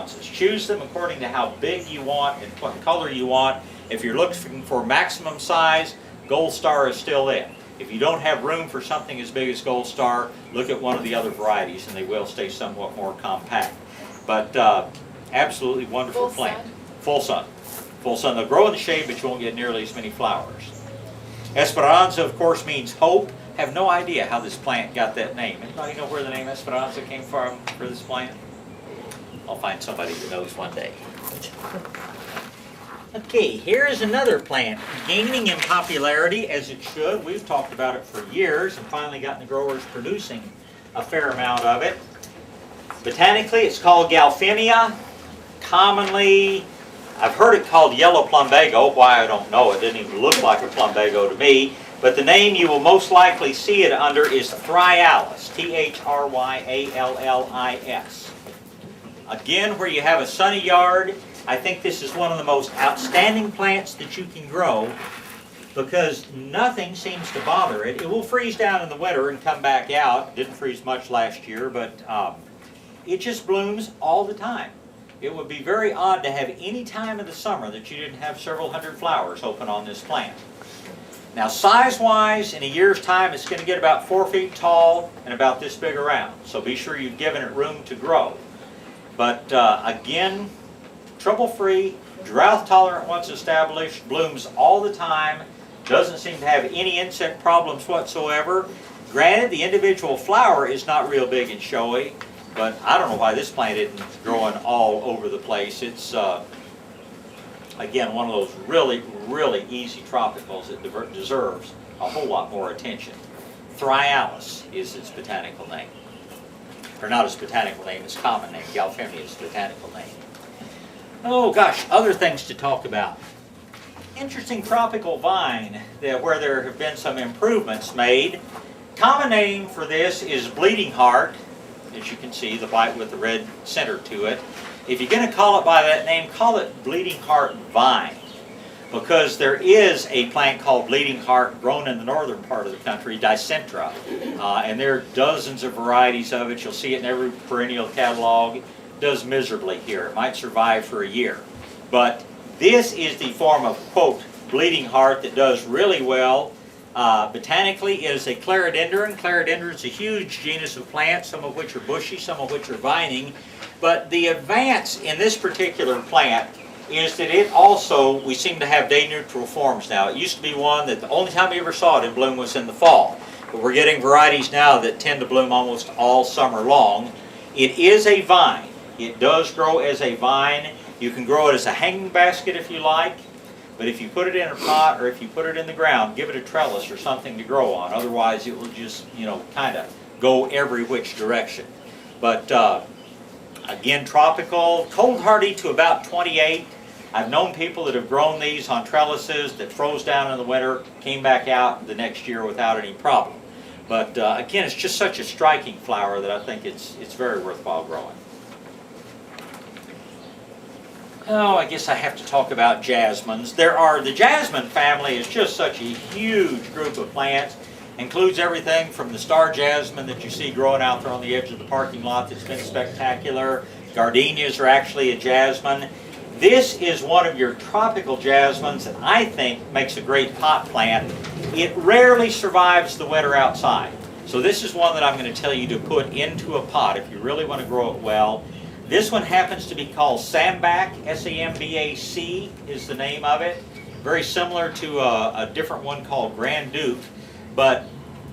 Esperanzas. Choose them according to how big you want and what color you want. If you're looking for maximum size, Gold Star is still it. If you don't have room for something as big as Gold Star, look at one of the other varieties and they will stay somewhat more compact. But absolutely wonderful plant. Full sun. Full sun. They'll grow in the shade, but you won't get nearly as many flowers. Esperanza, of course, means hope. Have no idea how this plant got that name. Anybody know where the name Esperanza came from for this plant? I'll find somebody who knows one day. Okay, here is another plant gaining in popularity as it should. We've talked about it for years and finally gotten the growers producing a fair amount of it. Botanically, it's called Galfemia. Commonly, I've heard it called yellow plumbago. Why, I don't know. It didn't even look like a plumbago to me. But the name you will most likely see it under is Thryalis, T-H-R-Y-A-L-L-I-S. Again, where you have a sunny yard, I think this is one of the most outstanding plants that you can grow because nothing seems to bother it. It will freeze down in the winter and come back out. It didn't freeze much last year, but it just blooms all the time. It would be very odd to have any time of the summer that you didn't have several hundred flowers open on this plant. Now, size-wise, in a year's time, it's going to get about 4 feet tall and about this big around. So be sure you've given it room to grow. But again, trouble-free, drought-tolerant once established, blooms all the time, doesn't seem to have any insect problems whatsoever. Granted, the individual flower is not real big and showy, but I don't know why this plant isn't growing all over the place. It's again, one of those really, really easy tropicals that deserves a whole lot more attention. Thryalis is its botanical name. Or not its botanical name, its common name. Galfemia is its botanical name. Oh gosh, other things to talk about. Interesting tropical vine where there have been some improvements made. Common name for this is bleeding heart. As you can see, the white with the red center to it. If you're going to call it by that name, call it bleeding heart vine, because there is a plant called bleeding heart grown in the northern part of the country, Dicentra, and there are dozens of varieties of it. You'll see it in every perennial catalog. It does miserably here. It might survive for a year. But this is the form of, quote, bleeding heart that does really well. Botanically, it is a clerodendron. Clerodendron is a huge genus of plants, some of which are bushy, some of which are vining. But the advance in this particular plant is that it also, we seem to have day neutral forms now. It used to be one that the only time you ever saw it in bloom was in the fall. But we're getting varieties now that tend to bloom almost all summer long. It is a vine. It does grow as a vine. You can grow it as a hanging basket if you like. But if you put it in a pot or if you put it in the ground, give it a trellis or something to grow on. Otherwise, it will just, kind of go every which direction. But again, tropical, cold hardy to about 28. I've known people that have grown these on trellises that froze down in the winter, came back out the next year without any problem. But again, it's just such a striking flower that I think it's very worthwhile growing. Oh, I guess I have to talk about jasmines. The jasmine family is just such a huge group of plants. Includes everything from the star jasmine that you see growing out there on the edge of the parking lot that's been spectacular. Gardenias are actually a jasmine. This is one of your tropical jasmines that I think makes a great pot plant. It rarely survives the winter outside. So this is one that I'm going to tell you to put into a pot if you really want to grow it well. This one happens to be called Sambac, S-A-M-B-A-C is the name of it. Very similar to a different one called Grand Duke. But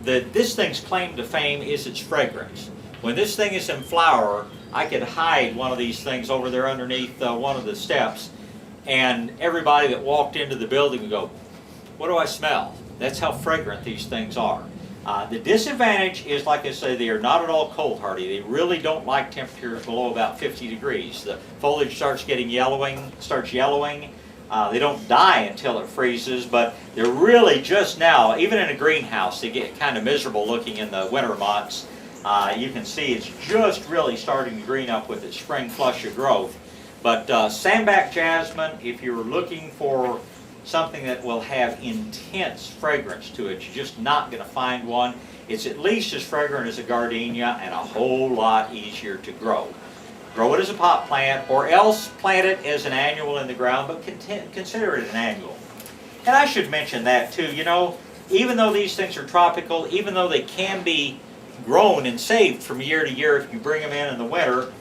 this thing's claim to fame is its fragrance. When this thing is in flower, I could hide one of these things over there underneath one of the steps, and everybody that walked into the building would go, "What do I smell?" That's how fragrant these things are. The disadvantage is, like I say, they are not at all cold hardy. They really don't like temperatures below about 50 degrees. The foliage starts yellowing. They don't die until it freezes, but they're really just now, even in a greenhouse, they get kind of miserable looking in the winter months. You can see it's just really starting to green up with its spring flush of growth. But Sambac jasmine, if you're looking for something that will have intense fragrance to it, you're just not going to find one. It's at least as fragrant as a gardenia and a whole lot easier to grow. grow it as a pot plant, or else plant it as an annual in the ground, but consider it an annual. And I should mention that too, you know, even though these things are tropical, even though they can be grown and saved from year to year if you bring them in the winter,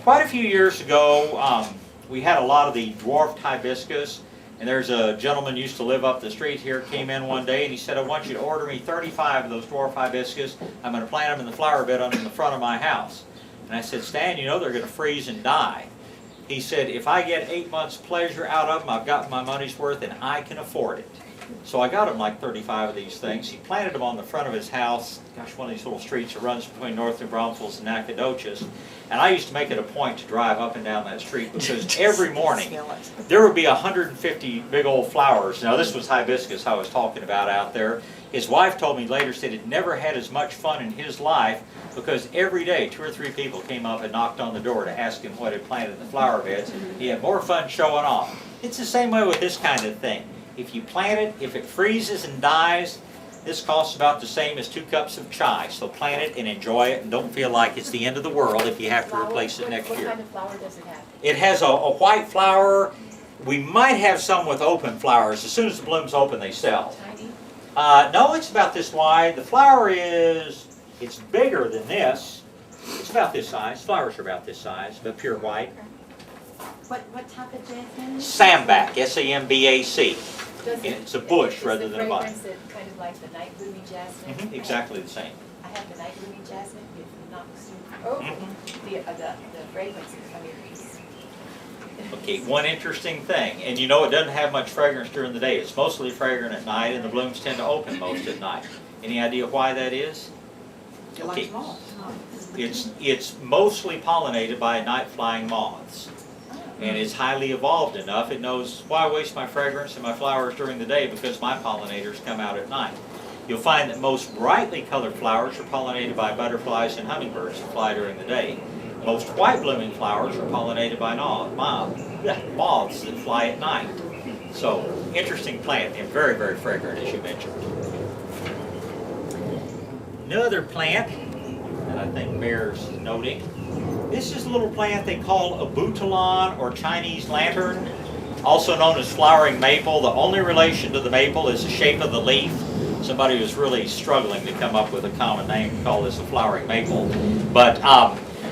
quite a few years ago, we had a lot of the dwarfed hibiscus, and there's a gentleman who used to live up the street here, came in one day and he said, I want you to order me 35 of those dwarf hibiscus. I'm going to plant them in the flower bed on the front of my house. And I said, Stan, you know they're going to freeze and die. He said, if I get 8 months pleasure out of them, I've got my money's worth and I can afford it. So I got him like 35 of these things. He planted them on the front of his house. Gosh, one of these little streets that runs between North New Braunfels and Nacogdoches. And I used to make it a point to drive up and down that street because every morning there would be 150 big old flowers. Now this was hibiscus I was talking about out there. His wife told me later, said he'd never had as much fun in his life because every day 2 or 3 people came up and knocked on the door to ask him what he'd planted in the flower beds. He had more fun showing off. It's the same way with this kind of thing. If you plant it, if it freezes and dies, this costs about the same as 2 cups of chai. So plant it and enjoy it and don't feel like it's the end of the world if you have to replace it next year. What kind of flower does it have? It has a white flower. We might have some with open flowers. As soon as the blooms open, they sell. Tiny? No, it's about this wide. The flower it's bigger than this. It's about this size. Flowers are about this size, but pure white. What type of jasmine? Sambac, S-A-M-B-A-C. Does it, It's a bush rather than a vine. Is the fragrance kind of like the night blooming jasmine? Exactly the same. I have the night blooming jasmine. It's not the fragrance is, I mean, Okay, one interesting thing, and you know it doesn't have much fragrance during the day. It's mostly fragrant at night, and the blooms tend to open most at night. Any idea why that is? Okay. It's mostly pollinated by night-flying moths. And it's highly evolved enough. It knows, why waste my fragrance and my flowers during the day because my pollinators come out at night. You'll find that most brightly colored flowers are pollinated by butterflies and hummingbirds that fly during the day. Most white blooming flowers are pollinated by moths that fly at night. So, interesting plant and very, very fragrant as you mentioned. Another plant that I think bears noting. This is a little plant they call a boutilon or Chinese lantern, also known as flowering maple. The only relation to the maple is the shape of the leaf. Somebody was really struggling to come up with a common name to call this a flowering maple. But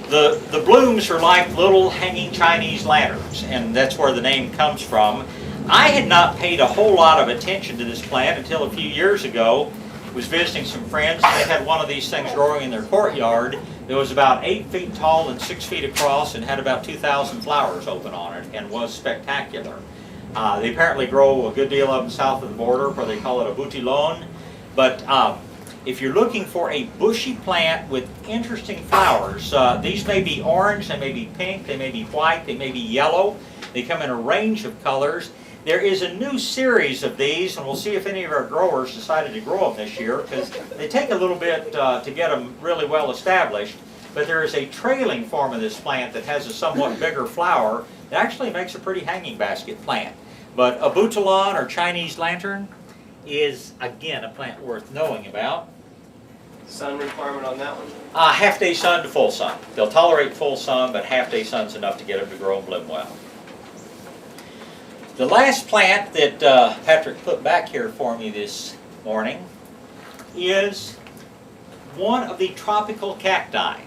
the blooms are like little hanging Chinese lanterns, and that's where the name comes from. I had not paid a whole lot of attention to this plant until a few years ago. I was visiting some friends, and they had one of these things growing in their courtyard. It was about 8 feet tall and 6 feet across and had about 2,000 flowers open on it and was spectacular. They apparently grow a good deal of them south of the border where they call it a boutilon. But if you're looking for a bushy plant with interesting flowers, these may be orange, they may be pink, they may be white, they may be yellow. They come in a range of colors. There is a new series of these, and we'll see if any of our growers decided to grow them this year, because they take a little bit to get them really well established. But there is a trailing form of this plant that has a somewhat bigger flower that actually makes a pretty hanging basket plant. But a boutilon or Chinese lantern is, again, a plant worth knowing about. Sun requirement on that one? Half-day sun to full sun. They'll tolerate full sun, but half-day sun's enough to get them to grow and bloom well. The last plant that Patrick put back here for me this morning is one of the tropical cacti.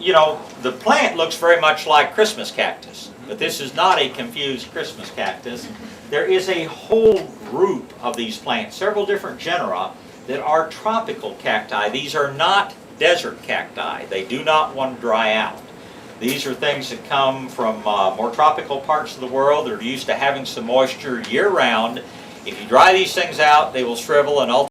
You know, the plant looks very much like Christmas cactus, but this is not a confused Christmas cactus. There is a whole group of these plants, several different genera, that are tropical cacti. These are not desert cacti. They do not want to dry out. These are things that come from more tropical parts of the world that are used to having some moisture year-round. If you dry these things out, they will shrivel and ultimately